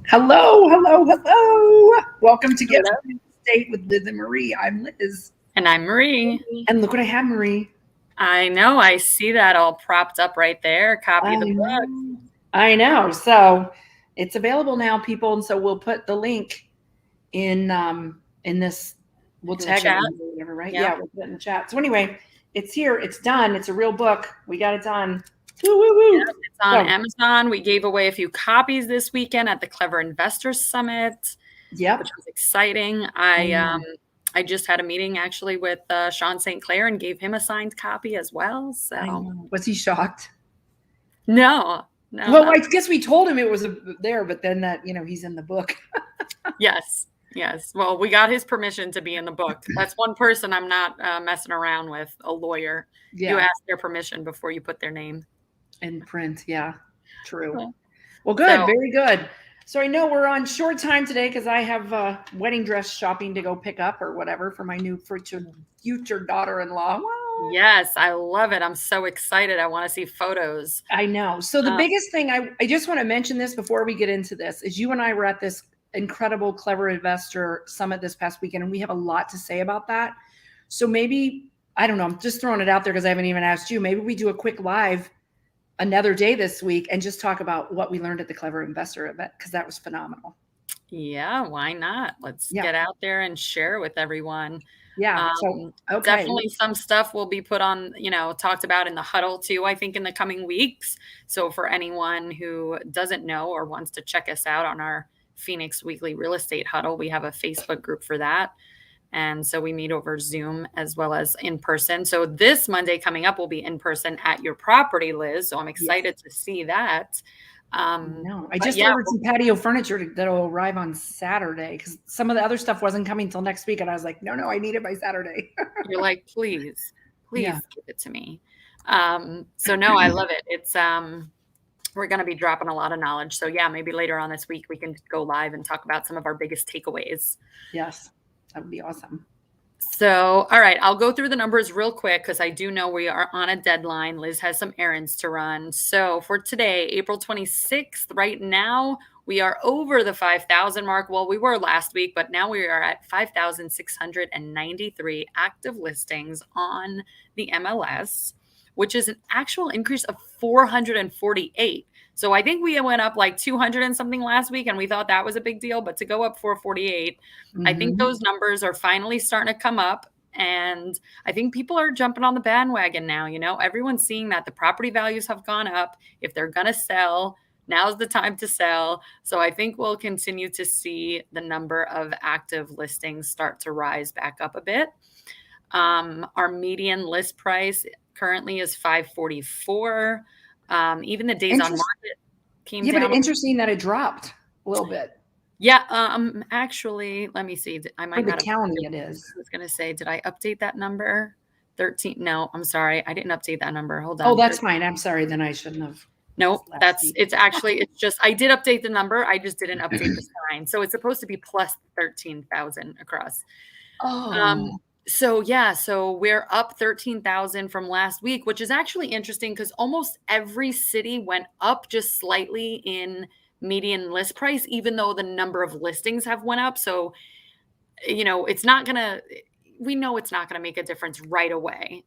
Hello, hello, hello. Welcome to Get Hello. Real Estate with Liz and Marie. I'm Liz. And I'm Marie. And look what I have, Marie. I know. I see that all propped up right there. Copy I of the book. know. I know. So it's available now, people. And so we'll put the link in this, we'll In the tag it chat. or whatever, right? Yep. Yeah, we'll put it in the chat. So anyway, it's here, it's done. It's a real book. We got it done. Woo, woo, woo. Yep. It's on So Amazon. We gave away a few copies this weekend at the Clever Investors Summit, which yep. was exciting. I know. I just had a meeting actually with Sean St. Clair and gave him a signed copy as well. I So know. Was he shocked? no, no, Well, not I guess we told him it was there, but then that, he's in the book. yes. Yes. Well, we got his permission to be in the book. That's one person I'm not messing around with, a lawyer. You Yeah. ask their permission before you put their name. In print. Yeah. True. Yeah. Well, good. So, Very good. So I know we're on short time today because I have wedding dress shopping to go pick up or whatever for my new future daughter-in-law. Wow. yes, I love it. I'm so excited. I want to see photos. I know. So the Um, biggest thing I just want to mention this before we get into this is you and I were at this incredible Clever Investor Summit this past weekend, and we have a lot to say about that. So maybe, I don't know, I'm just throwing it out there because I haven't even asked you. Maybe we do a quick live another day this week and just talk about what we learned at the Clever Investor event because that was phenomenal. yeah, why not? Let's Yeah. get out there and share with everyone. Yeah. So, okay. Definitely some stuff will be put on, talked about in the huddle too, I think in the coming weeks. So for anyone who doesn't know or wants to check us out on our Phoenix Weekly Real Estate Huddle, we have a Facebook group for that. And so we meet over Zoom as well as in person. So this Monday coming up will be in person at your property, Liz. So I'm Yes. excited to see that. No, I But just yeah, ordered some patio furniture that'll arrive on Saturday because some of the other stuff wasn't coming till next week. And I was like, no, I need it by Saturday. you're like, please, Yeah. please give it to me. So no, I love it. It's we're going to be dropping a lot of knowledge. So yeah, maybe later on this week we can go live and talk about some of our biggest takeaways. Yes. That would be awesome. So, all right, I'll go through the numbers real quick because I do know we are on a deadline. Liz has some errands to run. So, for today, April 26th, right now, we are over the 5,000 mark. Well, we were last week, but now we are at 5,693 active listings on the MLS, which is an actual increase of 448. So I think we went up like 200 and something last week, and we thought that was a big deal. But to go up 448, I think those numbers are finally starting to come up. And I think people are jumping on the bandwagon now. Everyone's seeing that the property values have gone up. If they're going to sell, now's the time to sell. So I think we'll continue to see the number of active listings start to rise back up a bit. Our median list price currently is 544. Even the days on market came Yeah, down. but interesting that it dropped a little bit. Yeah, actually, let me see. I For might the not have. county, it is. I was gonna say, did I update that number? 13. No, I'm sorry. I didn't update that number. Hold Oh, on. that's fine. I'm sorry. Then I shouldn't have. No, Last week. it's just, I did update the number. I just didn't update the sign. So it's supposed to be plus 13,000 across. Oh, So yeah, so we're up 13,000 from last week, which is actually interesting because almost every city went up just slightly in median list price, even though the number of listings have went up. So, it's not gonna, we know it's not gonna make a difference right away,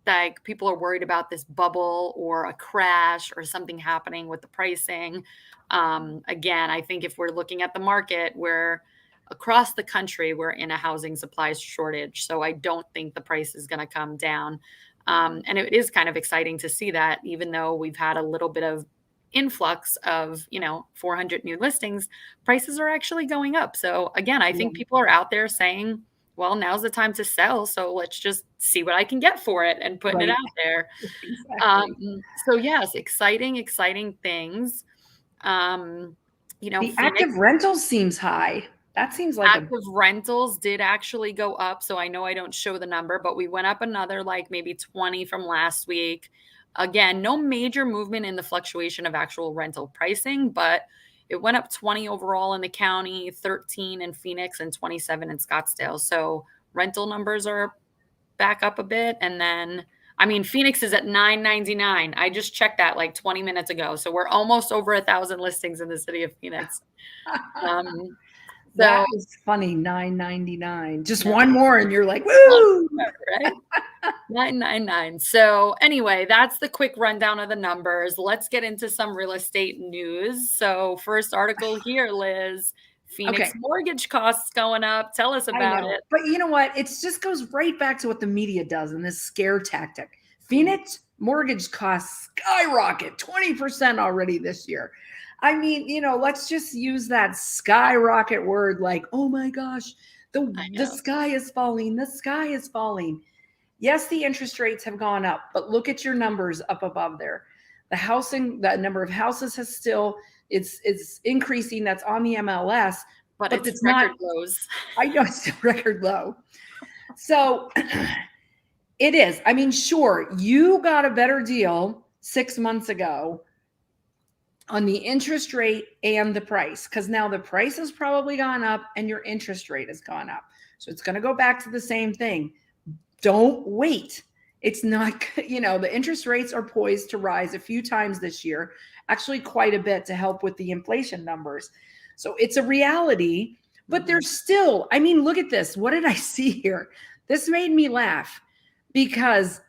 like people are worried about this bubble or a crash or something happening with the pricing. Again, I think if we're looking at the market, we're across the country, we're in a housing supplies shortage. So I don't think the price is going to come down. And it is kind of exciting to see that, even though we've had a little bit of influx of 400 new listings, prices are actually going up. So again, I think yeah. people are out there saying, well, now's the time to sell. So let's just see what I can get for it and putting it Right. out there. Exactly. So yes, exciting things. The Phoenix active rental seems high. That seems like a active rentals did actually go up. So I know I don't show the number, but we went up another like maybe 20 from last week. Again, no major movement in the fluctuation of actual rental pricing, but it went up 20 overall in the county, 13 in Phoenix, and 27 in Scottsdale. So rental numbers are back up a bit. And then I mean, Phoenix is at $999. I just checked that like 20 minutes ago. So we're almost over 1,000 listings in the city of Phoenix. Um, That so is funny. $9.99. Just no, one more, and you're like, one woo! more, right? 999. So anyway, that's the quick rundown of the numbers. Let's get into some real estate news. So first article here, Liz, Phoenix Okay, mortgage costs going up. Tell us I about know. it. But you know what? It just goes right back to what the media does in this scare tactic. Mhm. Phoenix mortgage costs skyrocket 20% already this year. I mean, let's just use that skyrocket word like, oh my gosh, the I the know. sky is falling, the sky is falling. Yes, the interest rates have gone up, but look at your numbers up above there. The number of houses has still it's increasing. That's on the MLS, But but it's it's record not. lows. I know it's still record low. So it is. I mean, sure, you got a better deal 6 months ago on the interest rate and the price, because now the price has probably gone up and your interest rate has gone up. So it's going to go back to the same thing. Don't wait. It's not, the interest rates are poised to rise a few times this year, actually quite a bit to help with the inflation numbers. So it's a reality, but there's still, I mean, look at this. What did I see here? This made me laugh because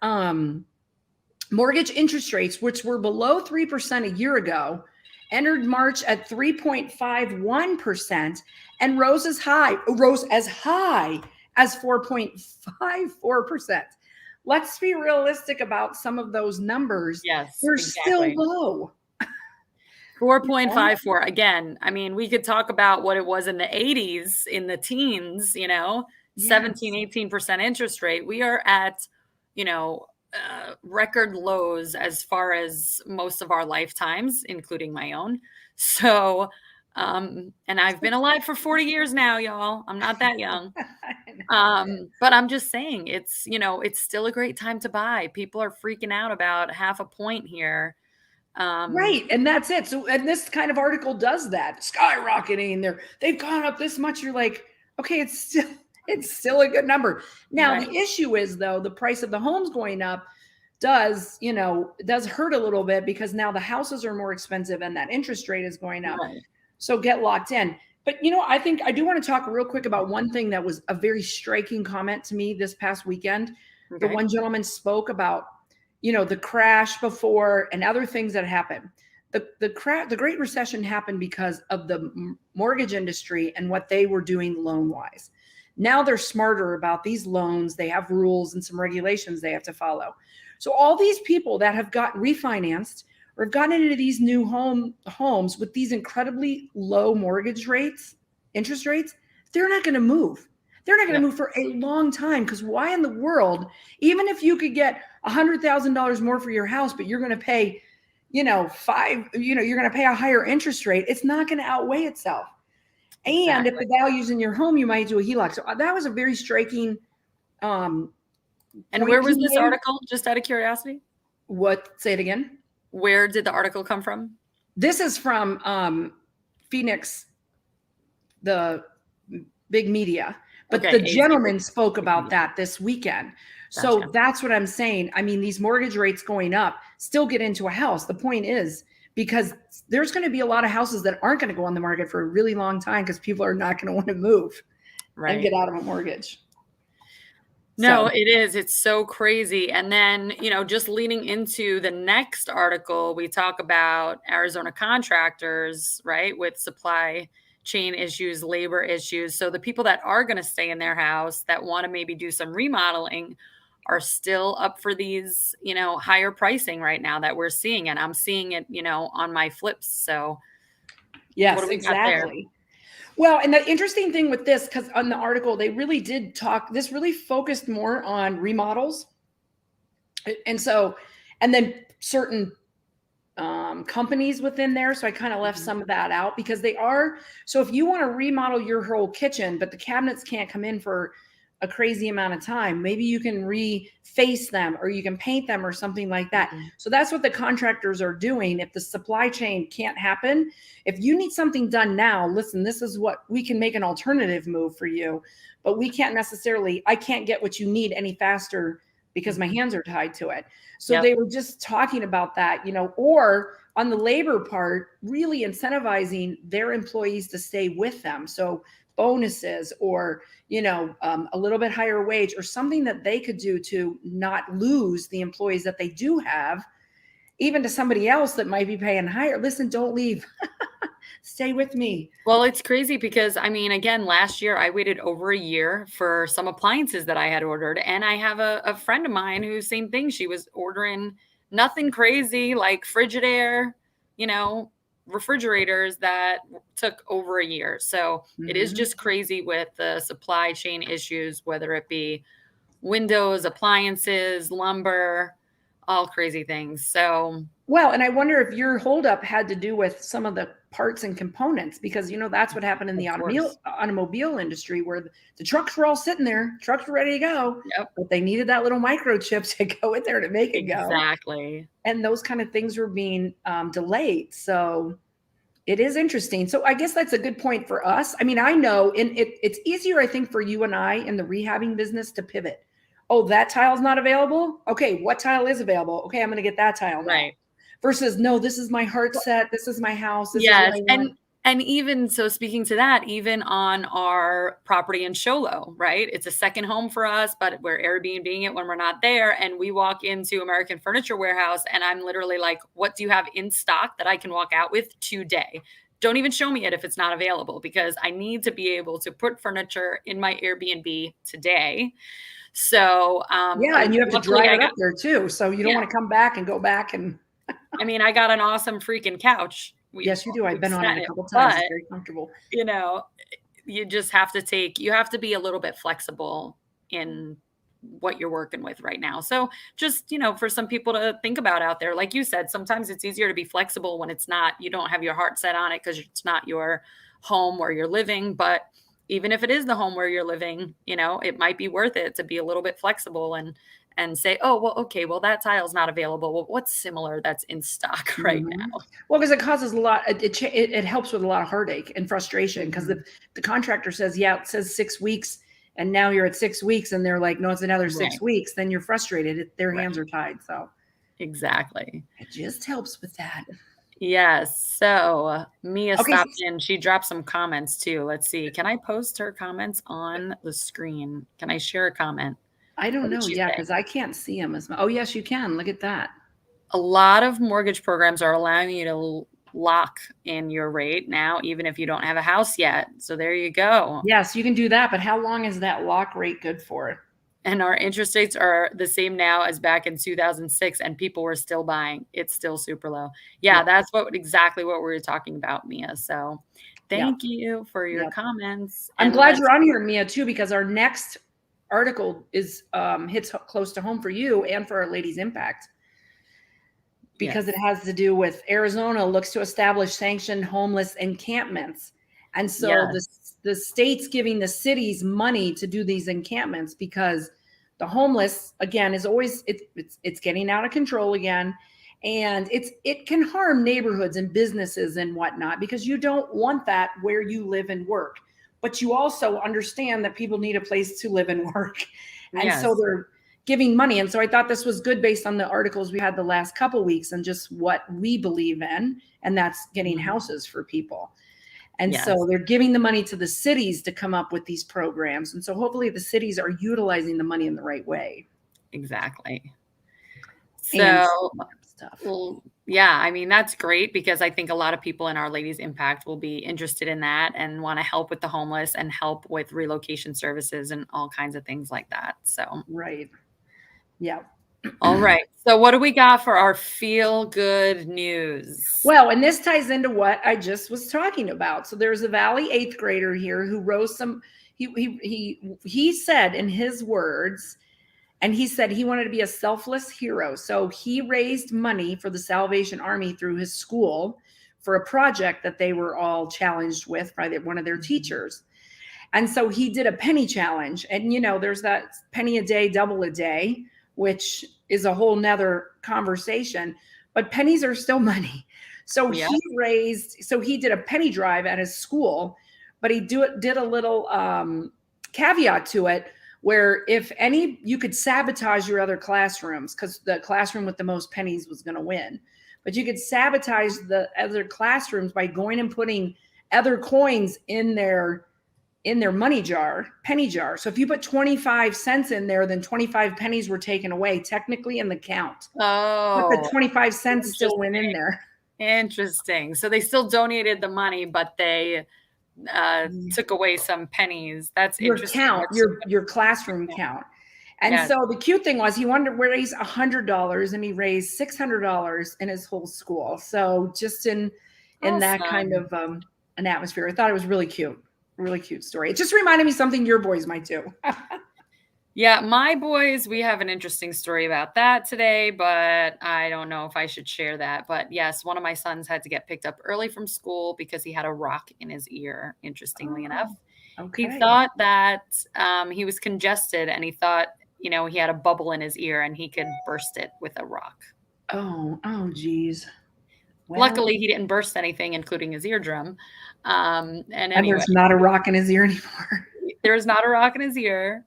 mortgage interest rates, which were below 3% a year ago, entered March at 3.51% and rose as high as 4.54%. Let's be realistic about some of those numbers. Yes, They're still exactly. low. 4.54. Again, I mean, we could talk about what it was in the 80s, in the teens, Yes. 17, 18% interest rate. We are at, record lows as far as most of our lifetimes, including my own. So, and I've been alive for 40 years now, y'all. I'm not that young. But I'm just saying it's still a great time to buy. People are freaking out about half a point here. Right. And that's it. So, and this kind of article does that, skyrocketing. They've gone up this much. You're like, okay, it's still a good number. Now, Right. the issue is though, the price of the homes going up does hurt a little bit because now the houses are more expensive and that interest rate is going up. Right. So get locked in. But I think I do want to talk real quick about one thing that was a very striking comment to me this past weekend. The Okay. one gentleman spoke about the crash before and other things that happened. The Great Recession happened because of the mortgage industry and what they were doing loan wise. Now they're smarter about these loans. They have rules and some regulations they have to follow. So all these people that have got refinanced or have gotten into these new homes with these incredibly low mortgage rates, interest rates, they're not going to move. They're not going to Yep. move for a long time because why in the world, even if you could get $100,000 more for your house, but you're going to pay, you're going to pay a higher interest rate, it's not going to outweigh itself. And if Exactly. the value's in your home, you might do a HELOC. So that was a very striking And where point he was this made. article? Just out of curiosity? Say it again. Where did the article come from? This is from Phoenix, the big media. But Okay, the gentleman spoke about that this weekend. So Gotcha. that's what I'm saying. I mean, these mortgage rates going up still get into a house. The point is, because there's going to be a lot of houses that aren't going to go on the market for a really long time because people are not going to want to move and Right. get out of a mortgage. No, So, it is. It's so crazy. And then, just leading into the next article, we talk about Arizona contractors, right, with supply chain issues, labor issues. So the people that are going to stay in their house that want to maybe do some remodeling are still up for these, higher pricing right now that we're seeing. And I'm seeing it, on my flips. So what yes, do we got there? exactly. Well, and the interesting thing with this, because on the article, they really did this really focused more on remodels. And so, and then certain companies within there. So I kind of left some of that out because they are. So if you want to remodel your whole kitchen, but the cabinets can't come in for a crazy amount of time, maybe you can reface them or you can paint them or something like that. So that's what the contractors are doing. If the supply chain can't happen, if you need something done now, listen, this is what we can make an alternative move for you, but we can't necessarily, I can't get what you need any faster because my hands are tied to it. So Yep. they were just talking about that, or on the labor part, really incentivizing their employees to stay with them. So bonuses or, a little bit higher wage or something that they could do to not lose the employees that they do have, even to somebody else that might be paying higher. Listen, don't leave. Stay with me. Well, it's crazy because again, last year I waited over a year for some appliances that I had ordered. And I have a friend of mine who, same thing, she was ordering nothing crazy like Frigidaire, you know, refrigerators that took over a year. So it is just crazy with the supply chain issues, whether it be windows, appliances, lumber, all crazy things. So Well, and I wonder if your holdup had to do with some of the parts and components, because that's what happened in the of course. automobile industry, where the trucks were all sitting there, trucks were ready to go, Yep. but they needed that little microchip to go in there to make it go. Exactly. And those kind of things were being delayed. So it is interesting. So I guess that's a good point for us. I know it's easier, I think, for you and I in the rehabbing business to pivot. Oh, that tile's not available. Okay, what tile is available? Okay, I'm going to get that tile now. Right. Versus, no, this is my heart set. This is my house. This is Yes, what I want. and even so, speaking to that, even on our property in Sholo, right? It's a second home for us, but we're Airbnb it when we're not there. And we walk into American Furniture Warehouse, and I'm literally like, "What do you have in stock that I can walk out with today? Don't even show me it if it's not available, because I need to be able to put furniture in my Airbnb today." So, Yeah, and you have to luckily drive I it got, up there too. So you don't yeah. want to come back and go back. And I got an awesome freaking couch. yes, you do. I've We've been on sat it a in it, couple times. but It's very comfortable. you know, you just have to you have to be a little bit flexible in what you're working with right now. So just, for some people to think about out there, like you said, sometimes it's easier to be flexible when you don't have your heart set on it because it's not your home where you're living. But even if it is the home where you're living, it might be worth it to be a little bit flexible and say, oh, well, okay, well, that tile's not available. Well, what's similar that's in stock right Mhm. now? Well, because it causes a lot. It helps with a lot of heartache and frustration, because Mhm. the contractor says, yeah, it says 6 weeks, and now you're at 6 weeks, and they're like, no, it's another six Right. weeks. Then you're frustrated. Their Right. hands are tied. So Exactly. it just helps with that. Yes. So Mia Okay. stopped in. She dropped some comments too. Let's see. Can I post her comments on the screen? Can I share a comment? I don't What did know. she Yeah, say? because I can't see them as much. Oh, yes, you can. Look at that. A lot of mortgage programs are allowing you to lock in your rate now, even if you don't have a house yet. So there you go. Yes, you can do that. But how long is that lock rate good for? And our interest rates are the same now as back in 2006, and people were still buying. It's still super low. Yeah, Yeah. that's exactly what we were talking about, Mia. So Yeah. thank you for your Yeah. comments. I'm And glad let's you're on here, Mia, too, because our next article is hits close to home for you and for our Ladies Impact, because yes. it has to do with Arizona looks to establish sanctioned homeless encampments. And so Yes. the state's giving the cities money to do these encampments, because the homeless, again, is always it's getting out of control again. And it can harm neighborhoods and businesses and whatnot, because you don't want that where you live and work. But you also understand that people need a place to live and work. And so Yes. they're giving money. And so I thought this was good based on the articles we had the last couple of weeks and just what we believe in, and that's getting Mhm. houses for people. And so Yes. they're giving the money to the cities to come up with these programs. And so hopefully the cities are utilizing the money in the right way. Exactly. And So, stuff. well, yeah, that's great because I think a lot of people in our Ladies Impact will be interested in that and want to help with the homeless and help with relocation services and all kinds of things like that. So, Right. Yeah. all right. So, what do we got for our feel good news? Well, and this ties into what I just was talking about. So there's a Valley eighth grader here who rose some. He said in his words, and he said he wanted to be a selfless hero. So he raised money for the Salvation Army through his school for a project that they were all challenged with by one of their teachers. And so he did a penny challenge. And, there's that penny a day, double a day, which is a whole nother conversation. But pennies are still money. So Yeah. he did a penny drive at his school, but he did a little caveat to it, where if any, you could sabotage your other classrooms because the classroom with the most pennies was going to win. But you could sabotage the other classrooms by going and putting other coins in their penny jar. So if you put 25 cents in there, then 25 pennies were taken away technically in the count. But the Oh, 25 cents still went in there. Interesting. So they still donated the money, but they took away some pennies. That's Your interesting. count, your classroom count. And Yes. so the cute thing was he wanted to raise $100 and he raised $600 in his whole school. So just in that kind of an atmosphere, I thought it was really cute story. It just reminded me something your boys might do. Yeah, my boys, we have an interesting story about that today, but I don't know if I should share that. But yes, one of my sons had to get picked up early from school because he had a rock in his ear, interestingly enough. Okay. He thought that he was congested and he thought, he had a bubble in his ear and he could burst it with a rock. Oh, geez. Well, luckily, he didn't burst anything, including his eardrum. And anyway, there's not a rock in his ear anymore. There's not a rock in his ear.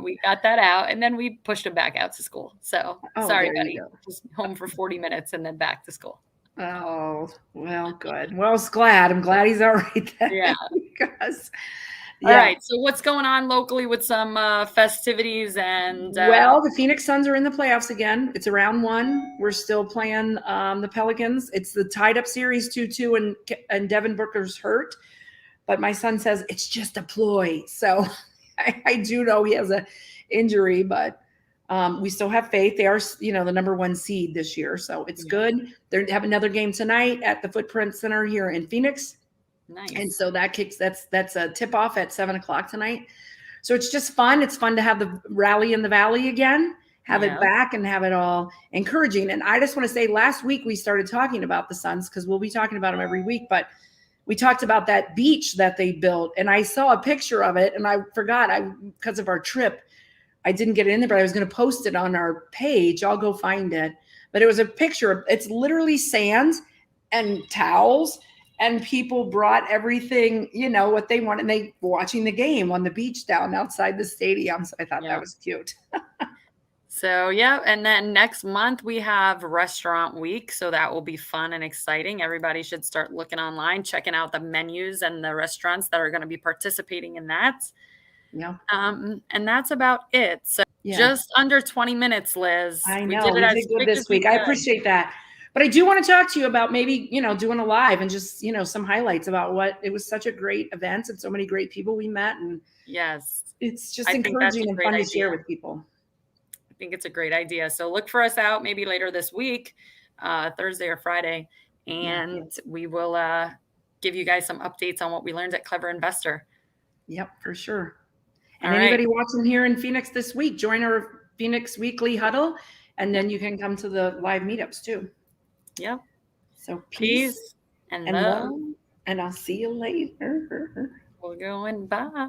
We got that out, and then we pushed him back out to school. So sorry, buddy. Just home for 40 minutes and then back to school. Oh, well, good. Well, I'm glad he's all right then. Yeah. Because, all right. So what's going on locally with some festivities and? Well, the Phoenix Suns are in the playoffs again. It's round 1. We're still playing the Pelicans. It's the tied up series 2-2, and Devin Booker's hurt. But my son says it's just a ploy. So I do know he has an injury, but we still have faith. They are, the number 1 seed this year. So it's good. They have another game tonight at the Footprint Center here in Phoenix. Nice. And so that's a tip off at 7:00 tonight. So it's just fun. It's fun to have the rally in the valley again, have it back and have it all encouraging. And I just want to say last week we started talking about the Suns because we'll be talking about them every week, but we talked about that beach that they built and I saw a picture of it and I forgot because of our trip, I didn't get it in there, but I was going to post it on our page. I'll go find it. But it was a picture. It's literally sand and towels. And people brought everything, what they wanted. And they were watching the game on the beach down outside the stadium. So I thought that was cute. So, yeah. And then next month we have Restaurant Week. So that will be fun and exciting. Everybody should start looking online, checking out the menus and the restaurants that are going to be participating in that. Yeah. And that's about it. So just under 20 minutes, Liz. I know. We did good this week. I appreciate that. But I do want to talk to you about maybe, doing a live and just, some highlights about it was such a great event and so many great people we met. And yes, it's just encouraging and fun to share with people. I think it's a great idea. So look for us out maybe later this week, Thursday or Friday. And we will give you guys some updates on what we learned at Clever Investor. Yep, for sure. And anybody watching here in Phoenix this week, join our Phoenix Weekly Huddle. And then you can come to the live meetups too. Yep. So peace and love. And I'll see you later. We're going bye.